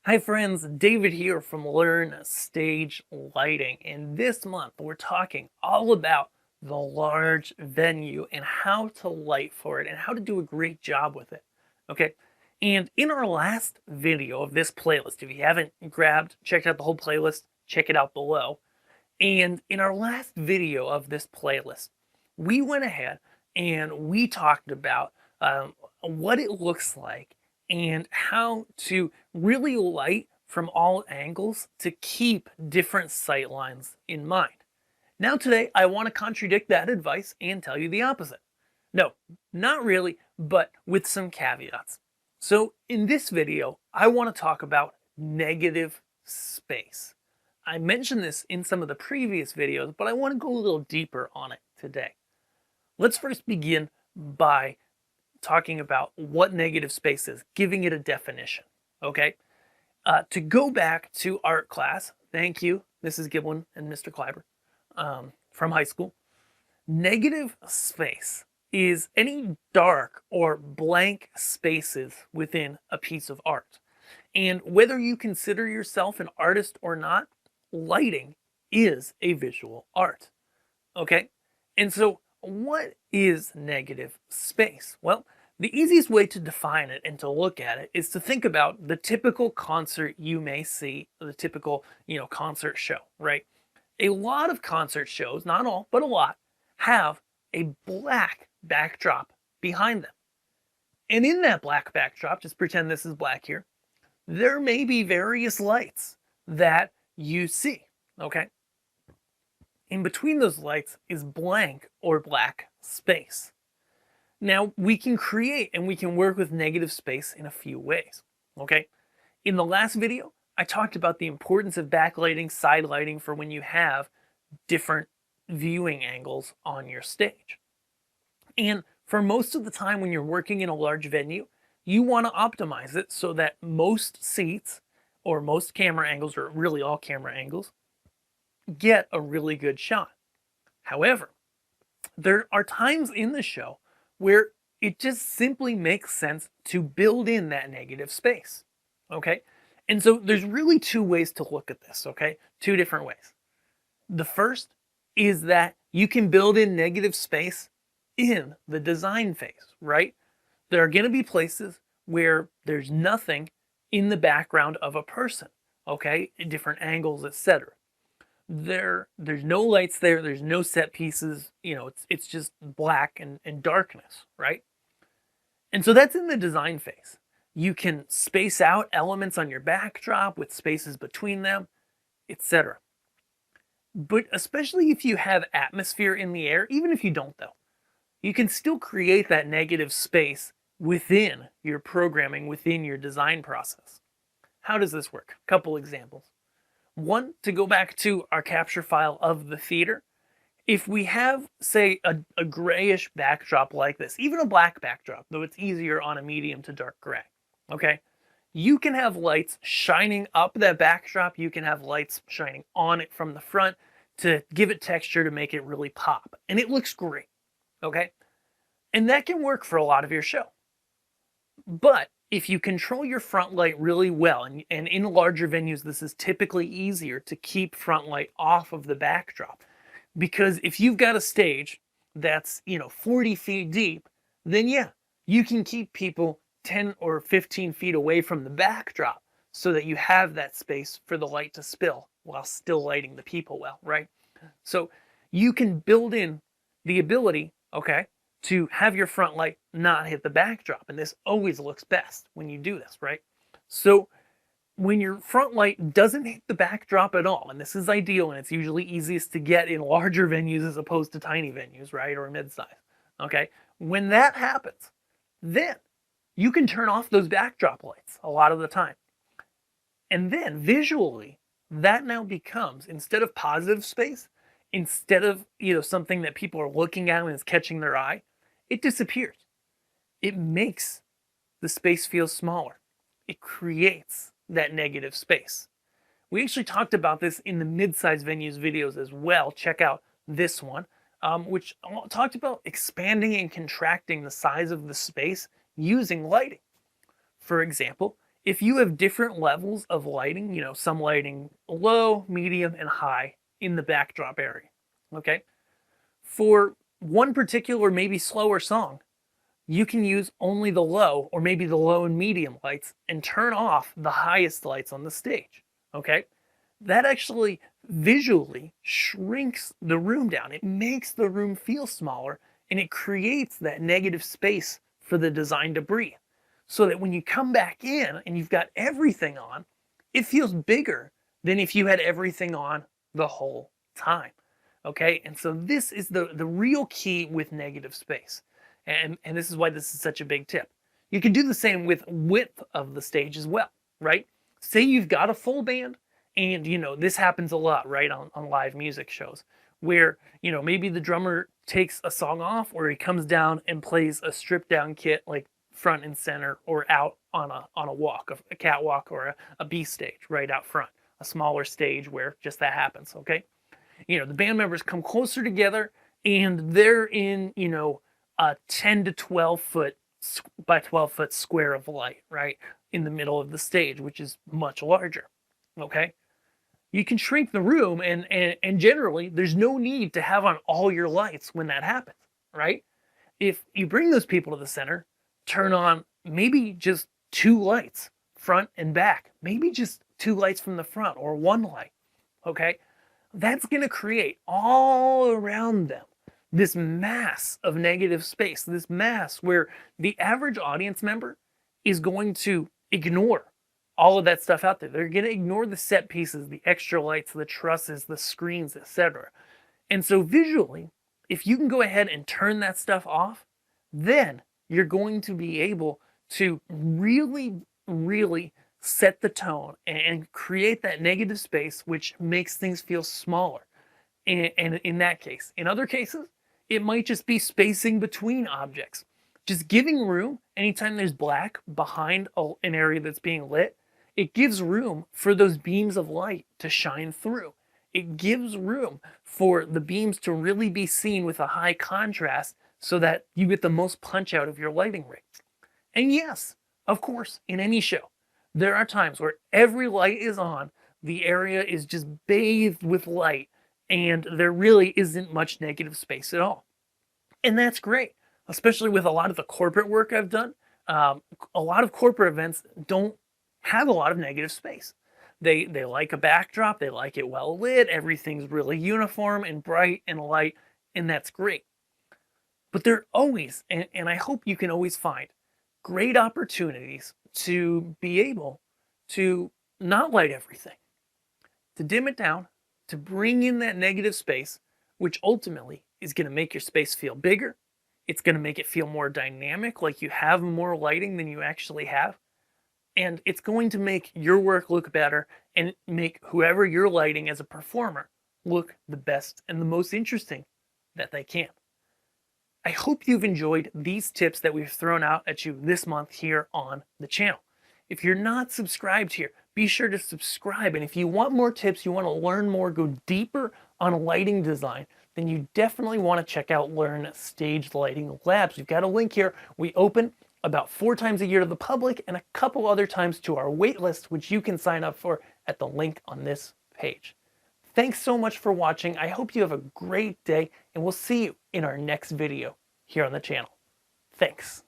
Hi friends, David here from Learn Stage Lighting, and this month we're talking all about the large venue and how to light for it and how to do a great job with it. Okay, and in our last video of this playlist, if you haven't checked out the whole playlist, check it out below. And in our last video of this playlist, we went ahead and we talked about what it looks like and how to really light from all angles to keep different sight lines in mind. Now today, I want to contradict that advice and tell you the opposite. No, not really, but with some caveats. So in this video, I want to talk about negative space. I mentioned this in some of the previous videos, but I want to go a little deeper on it today. Let's first begin by talking about what negative space is, giving it a definition, okay? To go back to art class, thank you, Mrs. Giblin and Mr. Kleiber from high school. Negative space is any dark or blank spaces within a piece of art. And whether you consider yourself an artist or not, lighting is a visual art, okay? And so what is negative space? Well, the easiest way to define it and to look at it is to think about the typical concert you may see, the typical, concert show, right? A lot of concert shows, not all, but a lot, have a black backdrop behind them. And in that black backdrop, just pretend this is black here, there may be various lights that you see, okay? In between those lights is blank or black space. Now, we can create and we can work with negative space in a few ways, okay? In the last video, I talked about the importance of backlighting, side lighting for when you have different viewing angles on your stage. And for most of the time when you're working in a large venue, you want to optimize it so that most seats or most camera angles, or really all camera angles, get a really good shot. However, there are times in the show where it just simply makes sense to build in that negative space, okay? And so there's really two ways to look at this, okay? Two different ways. The first is that you can build in negative space in the design phase, right? There are going to be places where there's nothing in the background of a person, okay? Different angles, etc. There's no lights there, there's no set pieces, it's just black and darkness, right? And so that's in the design phase. You can space out elements on your backdrop with spaces between them, etc. But especially if you have atmosphere in the air, even if you don't though, you can still create that negative space within your programming, within your design process. How does this work? A couple examples. One, to go back to our capture file of the theater, if we have, say, a grayish backdrop like this, even a black backdrop, though it's easier on a medium to dark gray, okay? You can have lights shining up that backdrop, you can have lights shining on it from the front to give it texture to make it really pop, and it looks great, okay? And that can work for a lot of your show. But if you control your front light really well, and in larger venues, this is typically easier to keep front light off of the backdrop. Because if you've got a stage that's, 40 feet deep, then yeah, you can keep people 10 or 15 feet away from the backdrop so that you have that space for the light to spill while still lighting the people well, right? So you can build in the ability, okay, to have your front light not hit the backdrop. And this always looks best when you do this, right? So when your front light doesn't hit the backdrop at all, and this is ideal and it's usually easiest to get in larger venues as opposed to tiny venues, right? Or mid-size, okay? When that happens, then you can turn off those backdrop lights a lot of the time. And then visually, that now becomes, instead of positive space, instead of, something that people are looking at and is catching their eye, it disappears. It makes the space feel smaller. It creates that negative space. We actually talked about this in the mid-size venues videos as well. Check out this one, which talked about expanding and contracting the size of the space using lighting. For example, if you have different levels of lighting, some lighting low, medium, and high in the backdrop area, okay? For one particular, maybe slower song, you can use only the low or maybe the low and medium lights and turn off the highest lights on the stage, okay? That actually visually shrinks the room down. It makes the room feel smaller and it creates that negative space for the design to breathe. So that when you come back in and you've got everything on, it feels bigger than if you had everything on the whole time. Okay, and so this is the real key with negative space. And this is why this is such a big tip. You can do the same with width of the stage as well, right? Say you've got a full band, and this happens a lot, right, on live music shows, where maybe the drummer takes a song off, or he comes down and plays a stripped down kit, like front and center, or out on a walk, a catwalk, or a B stage right out front, a smaller stage where just that happens. Okay, the band members come closer together, and they're in a 10 to 12 foot by 12 foot square of light, right, in the middle of the stage, which is much larger. Okay, you can shrink the room, and generally there's no need to have on all your lights when that happens, right? If you bring those people to the center, turn on maybe just 2 lights, front and back, maybe just 2 lights from the front or 1 light, okay? That's going to create all around them this mass of negative space, this mass where the average audience member is going to ignore all of that stuff out there. They're going to ignore the set pieces, the extra lights, the trusses, the screens, etc. And so visually, if you can go ahead and turn that stuff off, then you're going to be able to really, really set the tone and create that negative space, which makes things feel smaller. And in that case, in other cases, it might just be spacing between objects. Just giving room anytime there's black behind an area that's being lit, it gives room for those beams of light to shine through. It gives room for the beams to really be seen with a high contrast so that you get the most punch out of your lighting rig. And yes, of course, in any show, there are times where every light is on, the area is just bathed with light, and there really isn't much negative space at all. And that's great, especially with a lot of the corporate work I've done. A lot of corporate events don't have a lot of negative space. They like a backdrop, they like it well lit, everything's really uniform and bright and light, and that's great. But there are always, and I hope you can always find, great opportunities to be able to not light everything, to dim it down, to bring in that negative space, which ultimately is going to make your space feel bigger. It's going to make it feel more dynamic, like you have more lighting than you actually have. And it's going to make your work look better and make whoever you're lighting as a performer look the best and the most interesting that they can. I hope you've enjoyed these tips that we've thrown out at you this month here on the channel. If you're not subscribed here, be sure to subscribe. And if you want more tips, you want to learn more, go deeper on lighting design, then you definitely want to check out Learn Stage Lighting Labs. We've got a link here. We open about 4 times a year to the public and a couple other times to our wait list, which you can sign up for at the link on this page. Thanks so much for watching. I hope you have a great day, and we'll see you in our next video here on the channel. Thanks.